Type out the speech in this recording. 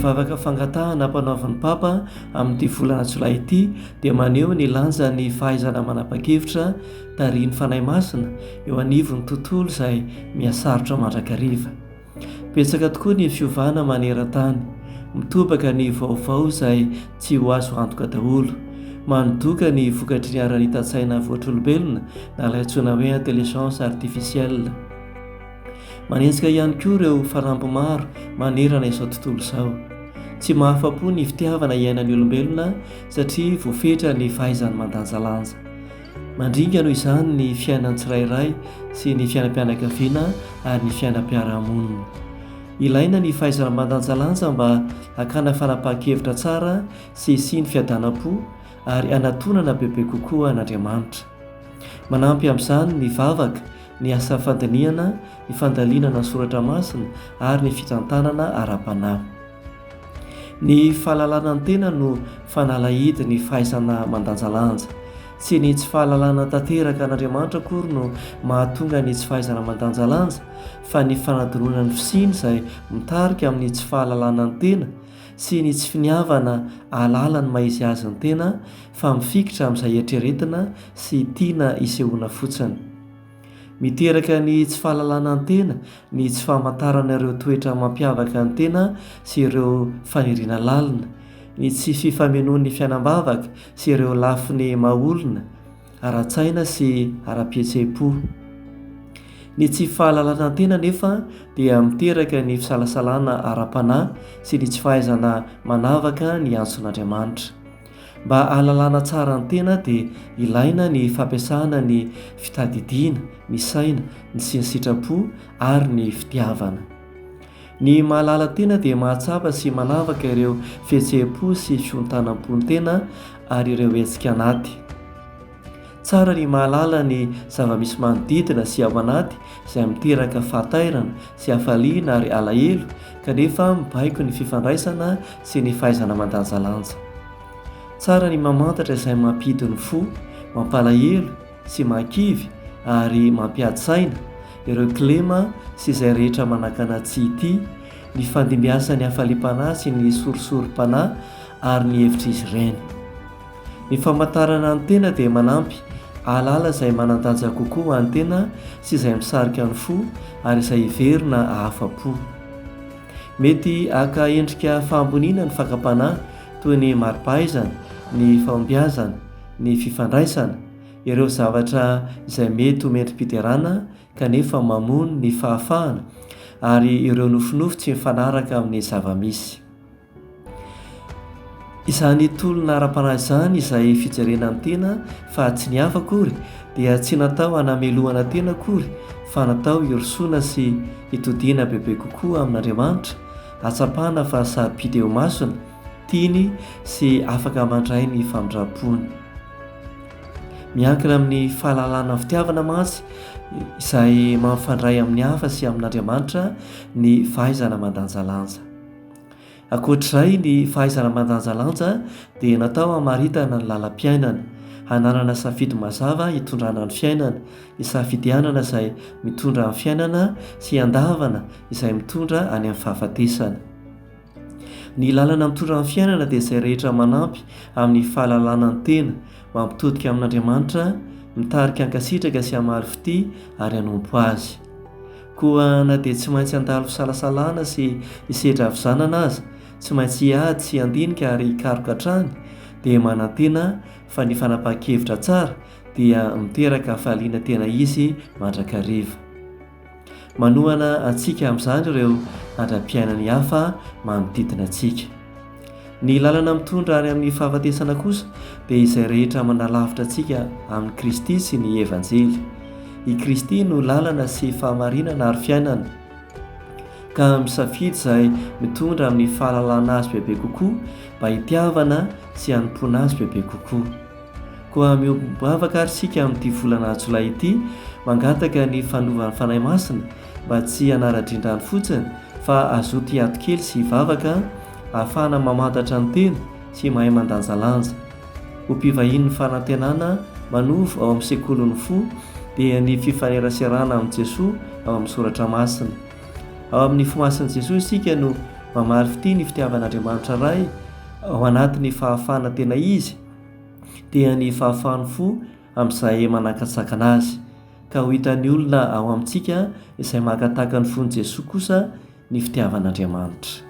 mivavaka fangatahana mpanaovan'ny papa amin'ity volana jolay ity dia maneho ny lanja ny fahaizana manapa-kevitra tariany fanahy masina eo anivon'ny tontolo izay mihasarotra mandrakariva. Betsaka tokoa ny fiovana maneran-tany, mitobaka ny vaovao izay tsy ho azo antoka daholo, manodoka ny vokatry ny ara-nitan-tsaina voatr'olombelona na ilay antsoina hoe intelligence artificielle. Manenjika ihany koa ireo farambo maro manerana izao tontolo izao. Tsy mahafa-po ny fitiavana iainan'ny olombelona satria voafetra ny fahaizany mandanjalanja. Mandringa noho izany ny fiainany tsirairay sy ny fiainam-pianakaviana ary ny fiainam-piarahamonina. Ilaina ny fahaizana mandanjalanja mba hakana fanapahan-kevitra tsara sy ny fiadanam-po ary anatonana bebe kokoa an'Andriamanitra. Manampy amin'izany ny vavaka, ny asa fandiniana, ny fandalinana soratra masina ary ny fitantanana ara-panahy. Ny fahalalana ny tena no fanalahidy ny fahaizana mandanjalanja. Tsy ny tsy fahalalana tanteraka an'Andriamanitra akory no mahatonga ny tsy fahaizana mandanjalanja, fa ny fanadinona ny fisiany izay mitarika amin'ny tsy fahalalana ny tena sy ny tsy finiavana alala ny maizy azy ny tena fa mifikitra amin'izay eritreretina sy tiana isehoana fotsiny. Miteraka ny tsy fahalalana ny tena, ny tsy fahamantarana ireo toetra mampiavaka ny tena sy ireo faniriana lalina, ny tsy fifamenoan'ny fiainam-bavaka sy ireo lafiny maha-olona, ara-tsaina sy ara-pihetsepo. Ny tsy fahalalana ny tena nefa dia miteraka ny fisalasalana ara-panahy sy ny tsy fahaizana manavaka ny antson'Andriamanitra. Mba hahalalana tsara ny tena dia ilaina ny fampiasana ny fitadidiana, ny saina, ny sitrapo ary ny fitiavana. Ny mahalala tena dia mahatsapa sy manavaka ireo fihetseham-po sy fiontanam-po ny tena ary ireo hetsika anaty. Tsara ny mahalala ny zava-misy manodidina sy ao anaty izay miteraka fahatairana sy hafaliana ary alahelo kanefa mibaiko ny fifandraisana sy ny fahaizana mandanjalanja. Tsara ny mamantatra izay mampidy ny fo, mampalahelo sy mankivy ary mampiady saina, ireo kilema sy izay rehetra manakana tsihy, ny fandimbiasan'ny hafaliam-panahy sy ny sorisorim-panahy ary ny hevitra izy ireny. Ny famantarana ny tena dia manampy ahalala izay manan-danja kokoa ny tena sy izay misarika ny fo ary izay hiverina hahafa-po. Mety haka endrika fahamboniana ny fakam-panahy toy ny mari-pahaizana, ny fahombiazana, ny fifandraisana, ireo zavatra izay mety ho mendrim-piterana kanefa mamono ny fahafahana ary ireo nofinofy tsy mifanaraka amin'ny zava-misy. Izany tolona ara-panahy izany izay fijerena ny tena fa tsy ny hafa akory dia tsy natao hanamelohana tena akory fa natao hirosoana sy hitodiana bebe kokoa amin'Andriamanitra, hatsapana fa sarobidy eo masona, tiany sy afaka mandray ny famindram-pony. Miankina amin'ny fahalalana fitiavana mantsy izay mampifandray amin'ny hafa sy amin'Andriamanitra ny fahaizana mandanjalanja. Ankoatr'izay ny fahaizana mandanjalanja dia natao hamaritana ny lalam-piainana, hananana safidy mazava hitondrana ny fiainana, hisafidianana izay mitondra ny fiainana sy handavana izay mitondra any amin'ny fahafatesana. Ny lalana mitondra ny fiainana dia izay rehetra manampy amin'ny fahalalana ny tena, mampitodika amin'Andriamanitra, mitarika hankasitraka sy hamarifity ary hanompo azy. Koa na dia tsy maintsy handalo fisalasalana sy hisedra havizanana aza, tsy maintsy hiady sy handinika ary hikaroka hatrany, dia manantena fa ny fanapahan-kevitra tsara dia miteraka fahaliana tena izy mandrakariva. Manohana antsika amin'izany ireo andram-piainany hafa manodidina antsika. Ny lalana mitondra ary amin'ny fahafatesana kosa dia izay rehetra manalavitra antsika amin'ny Kristy sy ny Evanjely. I Kristy no lalana sy fahamarinana ary fiainana, ka misafidy izay mitondra amin'ny fahalalana azy bebe kokoa mba hitiavana sy hanompoana azy bebe kokoa. Koa miobavaka ary sika amin'ity volana jolay ity mangataka ny fanaovan'ny fanahy masina mba tsy hanaradrindrany fotsiny fa azoto hiato kely sy hivavaka ahafahana mamantatra ny tena sy mahay mandanjalanja. Ho mpivahiny ny fanantenana manovo ao amin'ny sekolin'ny fo dia ny fifaneraserana amin'i Jesosy ao amin'ny soratra masina. Ao amin'ny fo masin'i Jesosy isika no Mamaly ity ny fitiavan'Andriamanitra ray ao anatin'ny fahafahana tena izy dia ny fahafahany fo amin'izay manakatsaka anazy. Ka ho hitan'ny olona ao amintsika izay makataka ny fon'i Jesoa kosa ny fitiavan'Andriamanitra.